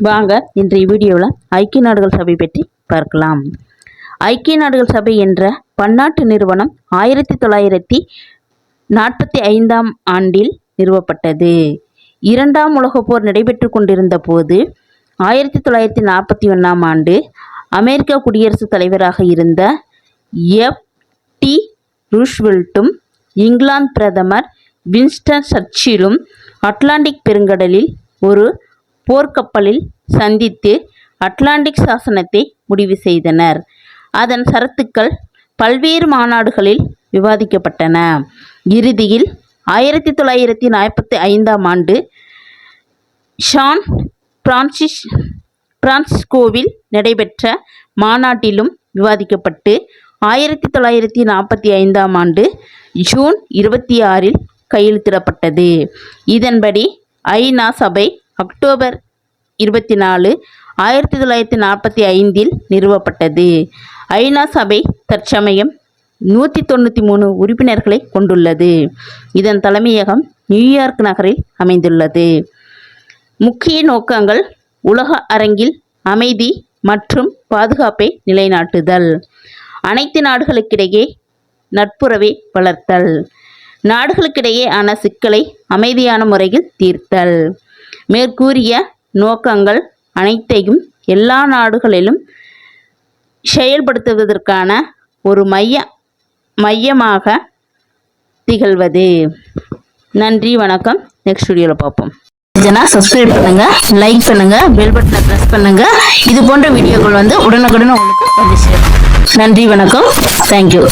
வாங்க இன்றைய வீடியோவில் ஐக்கிய நாடுகள் சபை பற்றி பார்க்கலாம். ஐக்கிய நாடுகள் சபை என்ற பன்னாட்டு நிறுவனம் 1945ஆம் ஆண்டில் நிறுவப்பட்டது. இரண்டாம் உலகப் போர் நடைபெற்று கொண்டிருந்த போது 1941ஆம் ஆண்டு அமெரிக்க குடியரசுத் தலைவராக இருந்த எஃப்.டி. ரூஸ்வெல்ட்டும் இங்கிலாந்து பிரதமர் வின்ஸ்டன் சர்ச்சிலும் அட்லாண்டிக் பெருங்கடலில் ஒரு போர்க்கப்பலில் சந்தித்து அட்லாண்டிக் சாசனத்தை முடிவு செய்தனர். அதன் சரத்துக்கள் பல்வேறு மாநாடுகளில் விவாதிக்கப்பட்டன. இறுதியில் 1945ஆம் ஆண்டு சான் பிரான்சிஸ்கோவில் நடைபெற்ற மாநாட்டிலும் விவாதிக்கப்பட்டு 1945ஆம் ஆண்டு ஜூன் 26இல் கையெழுத்திடப்பட்டது. இதன்படி ஐநா சபை அக்டோபர் 24, 1945இல் நிறுவப்பட்டது. ஐநா சபை தற்சமயம் 193 உறுப்பினர்களை கொண்டுள்ளது. இதன் தலைமையகம் நியூயார்க் நகரில் அமைந்துள்ளது. முக்கிய நோக்கங்கள்: உலக அரங்கில் அமைதி மற்றும் பாதுகாப்பை நிலைநாட்டுதல், அனைத்து நாடுகளுக்கிடையே நட்புறவை வளர்த்தல், நாடுகளுக்கிடையே ஆன சிக்கலை அமைதியான முறையில் தீர்த்தல். மேற்கூறிய நோக்கங்கள் அனைத்தையும் எல்லா நாடுகளிலும் செயல்படுத்துவதற்கான ஒரு மையமாக திகழ்வது. நன்றி, வணக்கம். நெக்ஸ்ட் வீடியோவில் பார்ப்போம். சப்ஸ்கிரைப் பண்ணுங்க, லைக் பண்ணுங்க, பெல் பட்டனை பிரஸ் பண்ணுங்க. இது போன்ற வீடியோக்கள் உடனுக்குடன் உங்களுக்கு வந்து சேரும். நன்றி, வணக்கம். தேங்க்யூ.